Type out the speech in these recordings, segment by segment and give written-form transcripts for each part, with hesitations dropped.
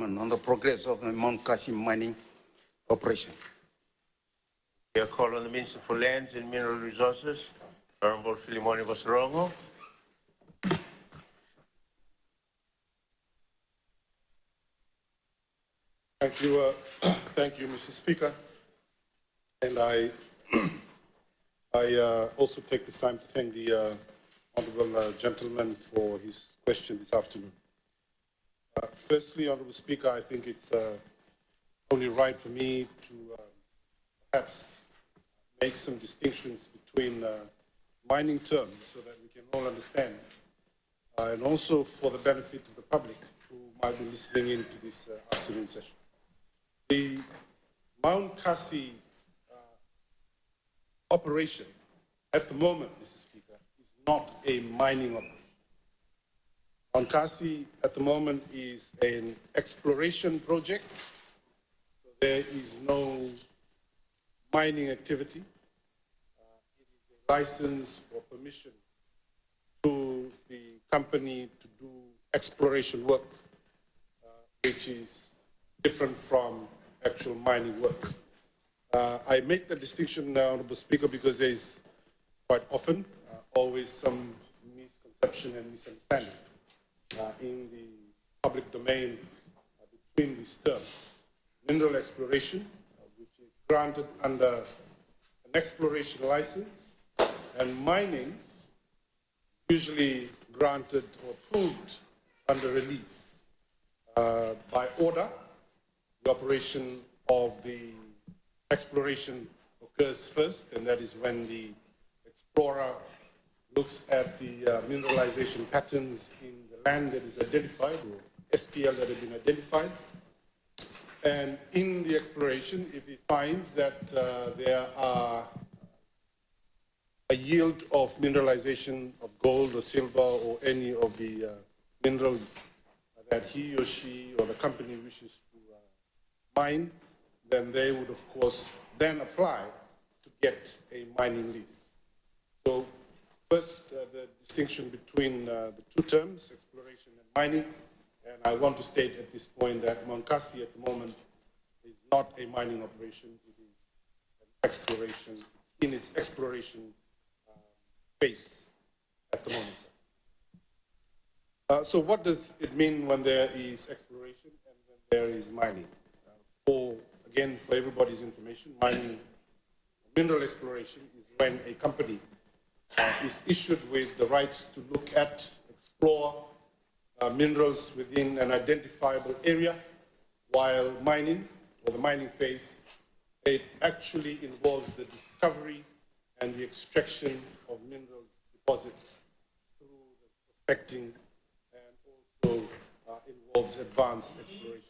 statement on the progress of the Mount Kasim mining operation. I call on the Minister for Lands and Mineral Resources, Honorable Vosarogo. Thank you, Mr. Speaker. And I also take this time to thank the honourable gentleman for his question this afternoon. Firstly, Honourable Speaker, I think it's only right for me to perhaps make some distinctions between mining terms so that we can all understand, and also for the benefit of the public who might be listening in to this afternoon session. The Mount Kasi operation at the moment, Mr. Speaker, is not a mining operation. Mount Kasi at the moment is an exploration project. So there is no mining activity. It is a license or permission to the company to do exploration work, which is different from actual mining work. I make the distinction, Honourable Speaker, because there is quite often always some misconception and misunderstanding in the public domain between these terms. Mineral exploration, which is granted under an exploration license, and mining, usually granted or approved under a lease. By order, the operation of the exploration occurs first, and that is when the explorer looks at the mineralization patterns in the land that is identified, or SPL that have been identified. And in the exploration, if he finds that there are a yield of mineralization of gold or silver or any of the minerals that he or she or the company wishes to mine, then they would, of course, then apply to get a mining lease. So first, the distinction between the two terms, exploration and mining, and I want to state at this point that Mount Kasi at the moment is not a mining operation, it is an exploration, it's in its exploration phase at the moment. So what does it mean when there is exploration and when there is mining? Again, for everybody's information, mining, mineral exploration is when a company is issued with the rights to look at, explore minerals within an identifiable area, while mining, or the mining phase, it actually involves the discovery and the extraction of mineral deposits through the prospecting, and also involves advanced exploration.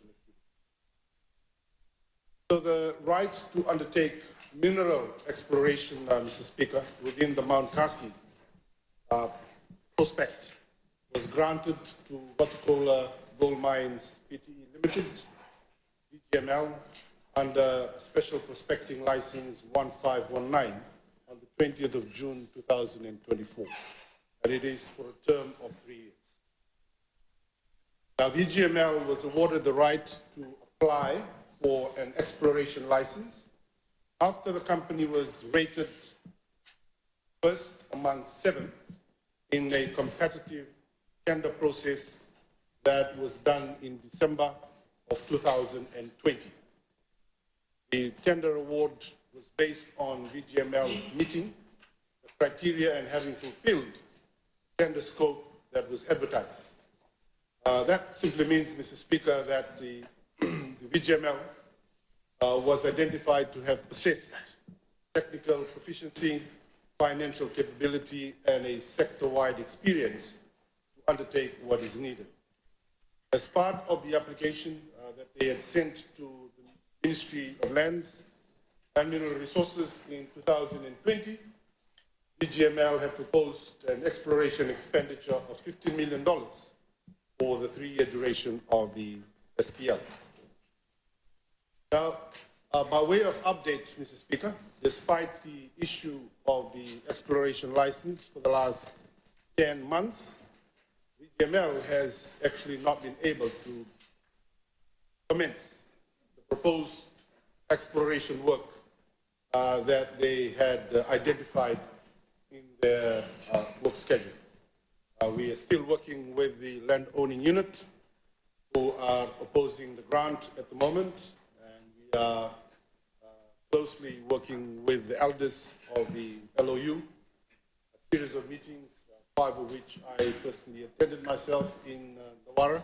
So the rights to undertake mineral exploration, Mr. Speaker, within the Mount Kasi prospect was granted to Vosarogo Gold Mines Pte. Limited, VGML, under Special Prospecting License 1519 on the 20th of June 2024, and it is for a term of 3 years. Now, VGML was awarded the right to apply for an exploration license after the company was rated first among 7 in a competitive tender process that was done in December of 2020. The tender award was based on VGML's meeting the criteria and having fulfilled the tender scope that was advertised. That simply means, Mr. Speaker, that the VGML was identified to have possessed technical proficiency, financial capability, and a sector-wide experience to undertake what is needed. As part of the application that they had sent to the Ministry of Lands and Mineral Resources in 2020, VGML had proposed an exploration expenditure of $50 million for the 3-year duration of the SPL. Now, by way of update, Mr. Speaker, despite the issue of the exploration license for the last 10 months, VGML has actually not been able to commence the proposed exploration work that they had identified in their work schedule. We are still working with the land owning unit who are opposing the grant at the moment, and we are closely working with the elders of the LOU, a series of meetings, 5 of which I personally attended myself in Nawara,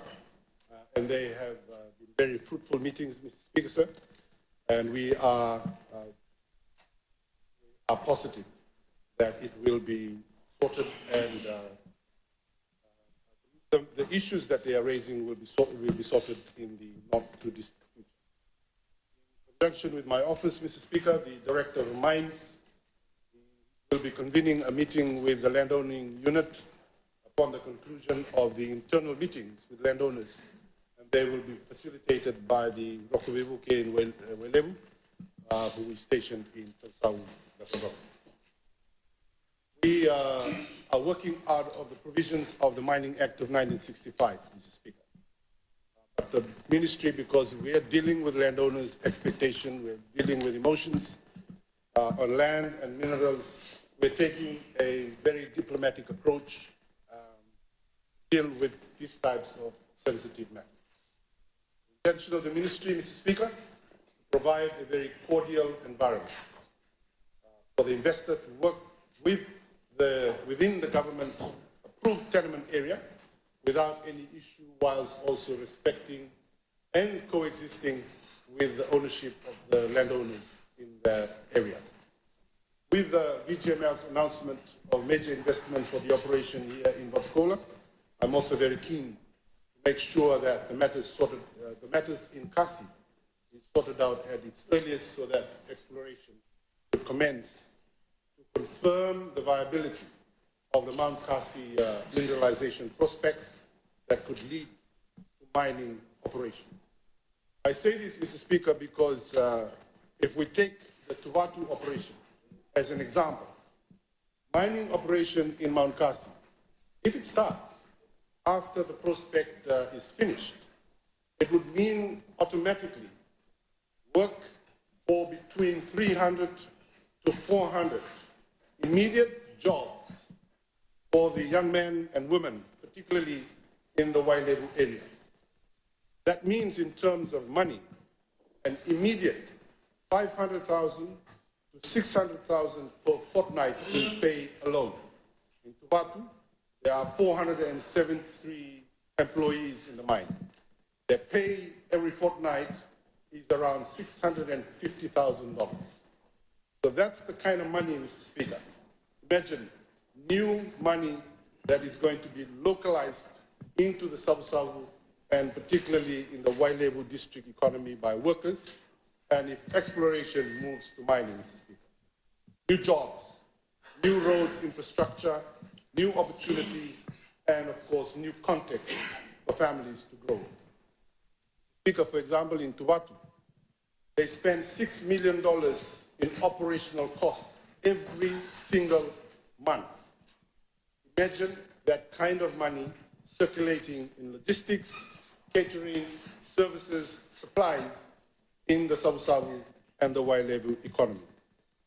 and they have been very fruitful meetings, Mr. Speaker, sir, and we are positive that it will be sorted, and the issues that they are raising will be sorted in the not too distant future. In conjunction with my office, Mr. Speaker, the Director of Mines will be convening a meeting with the landowning unit upon the conclusion of the internal meetings with landowners, and they will be facilitated by the Rokovevuke in Welevu, who is stationed in Vosarogo. We are working out of the provisions of the Mining Act of 1965, Mr. Speaker. But the ministry, because we are dealing with landowners' expectation, we're dealing with emotions on land and minerals, we're taking a very diplomatic approach to deal with these types of sensitive matters. The intention of the ministry, Mr. Speaker, is to provide a very cordial environment for the investor to work within the government-approved tenement area without any issue, whilst also respecting and coexisting with the ownership of the landowners in the area. With the VGML's announcement of major investment for the operation here in Vosarogo, I'm also very keen to make sure that the matters in Kasi is sorted out at its earliest so that exploration could commence to confirm the viability of the Mount Kasi mineralization prospects that could lead to mining operation. I say this, Mr. Speaker, because if we take the Tuvatu operation as an example, mining operation in Mount Kasi, if it starts after the prospect is finished, it would mean automatically work for between 300 to 400 immediate jobs for the young men and women, particularly in the Wailevu area. That means in terms of money, an immediate 500,000 to 600,000 per fortnight in pay alone. In Tuvatu, there are 473 employees in the mine. Their pay every fortnight is around $650,000. So that's the kind of money, Mr. Speaker. Imagine new money that is going to be localized into the Vosarogo and particularly in the Wailevu district economy by workers, and if exploration moves to mining, Mr. Speaker. New jobs, new road infrastructure, new opportunities, and of course, new context for families to grow. Speaker, for example, in Tuvatu, they spend $6 million in operational costs every single month. Imagine that kind of money circulating in logistics, catering, services, supplies in the Vosarogo and the Wailevu economy.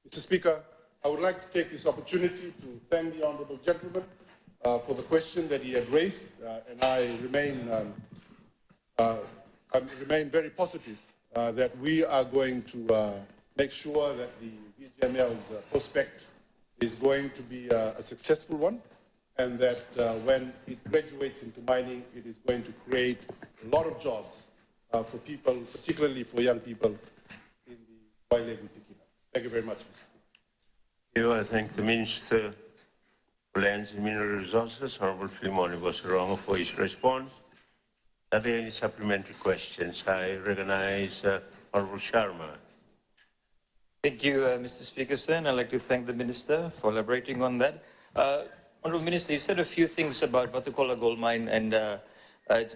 Mr. Speaker, I would like to take this opportunity to thank the Honourable Gentleman for the question that he had raised, and I remain very positive that we are going to make sure that the VGML's prospect is going to be a successful one, and that when it graduates into mining, it is going to create a lot of jobs for people, particularly for young people in the Wailevu Tikina. Thank you very much, Mr. Speaker. I thank the Minister for Lands and Mineral Resources, Honorable Filimoni Vosarogo, for his response. Are there any supplementary questions? I recognize Honorable Sharma. Thank you, Mr. Speaker, sir, and I'd like to thank the Minister for elaborating on that. Honourable Minister, you said a few things about Vosarogo gold mine, and it's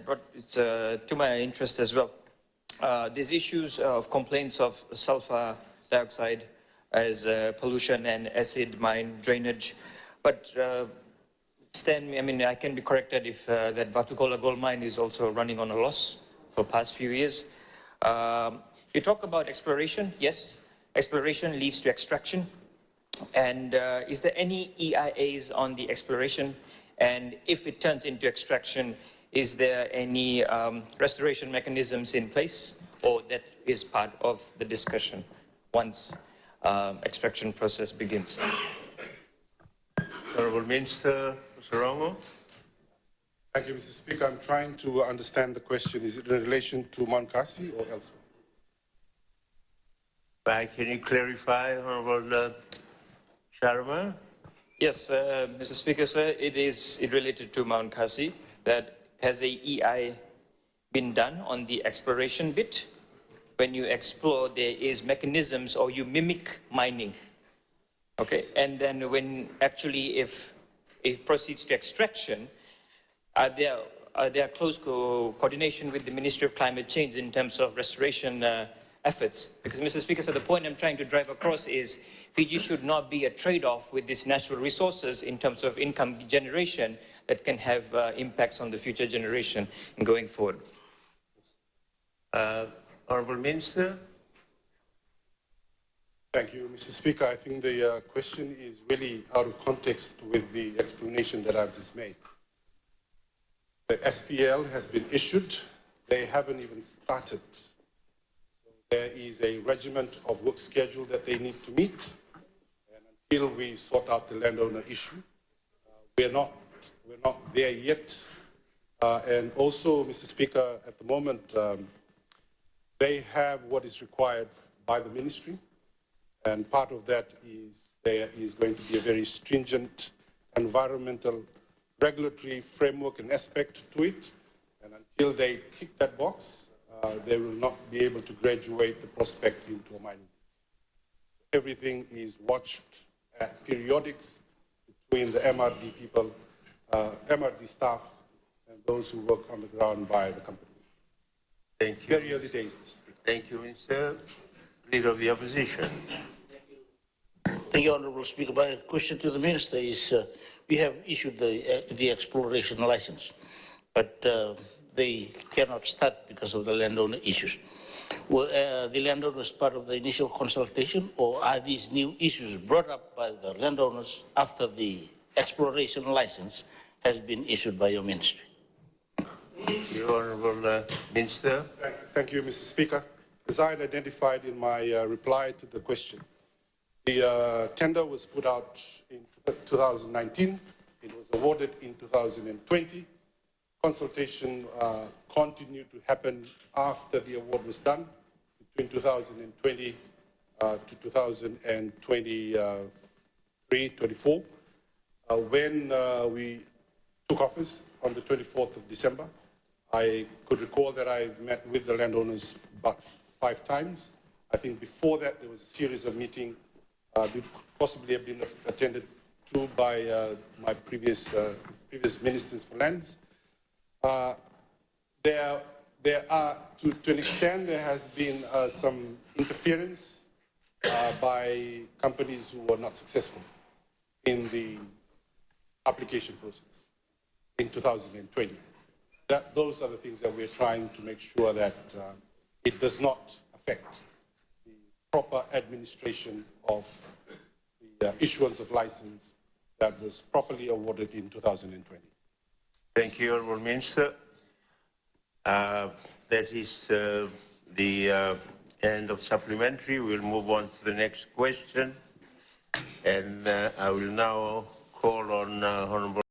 to my interest as well. There's issues of complaints of sulfur dioxide as pollution and acid mine drainage, but I can be corrected if that Vosarogo gold mine is also running on a loss for past few years. You talk about exploration. Yes, exploration leads to extraction. And is there any EIAs on the exploration? And if it turns into extraction, is there any restoration mechanisms in place, or that is part of the discussion once extraction process begins? Honorable Minister Vosarogo. Thank you, Mr. Speaker. I'm trying to understand the question. Is it in relation to Monkasi or elsewhere? Can you clarify, Honorable Sharma? Yes, Mr. Speaker, sir, it related to Mount Kasi. That has a EI been done on the exploration bit? When you explore, there is mechanisms, or you mimic mining. Okay, and then when actually, if it proceeds to extraction, are there close coordination with the Ministry of Climate Change in terms of restoration efforts? Because, Mr. Speaker, so the point I'm trying to drive across is Fiji should not be a trade-off with these natural resources in terms of income generation that can have impacts on the future generation going forward. Honorable Minister. Thank you, Mr. Speaker. I think the question is really out of context with the explanation that I've just made. The SPL has been issued. They haven't even started. There is a regiment of work schedule that they need to meet. And until we sort out the landowner issue, we're not there yet. And also, Mr. Speaker, at the moment, they have what is required by the ministry. And part of that is there is going to be a very stringent environmental regulatory framework and aspect to it. And until they tick that box, they will not be able to graduate the prospect into a mining lease. Everything is watched at periodics between the MRD people, MRD staff, and those who work on the ground by the company. Thank you. Very early days, Mr. Speaker. Thank you, Minister. Leader of the Opposition. Thank you, Honourable Speaker. My question to the Minister is, we have issued the exploration license, but they cannot start because of the landowner issues. Were the landowners part of the initial consultation, or are these new issues brought up by the landowners after the exploration license has been issued by your ministry? Thank you, Honourable Minister. Thank you, Mr. Speaker. As I had identified in my reply to the question, the tender was put out in 2019. It was awarded in 2020. Consultation continued to happen after the award was done between 2020 to 2023-24. When we took office on the 24th of December, I could recall that I met with the landowners about 5 times. I think before that there was a series of meetings that could possibly have been attended to by my previous ministers for lands. There are, to an extent, there has been some interference by companies who were not successful in the application process in 2020. Those are the things that we're trying to make sure that it does not affect the proper administration of the issuance of license that was properly awarded in 2020. Thank you, Honourable Minister. That is the end of supplementary. We'll move on to the next question. And I will now call on Honourable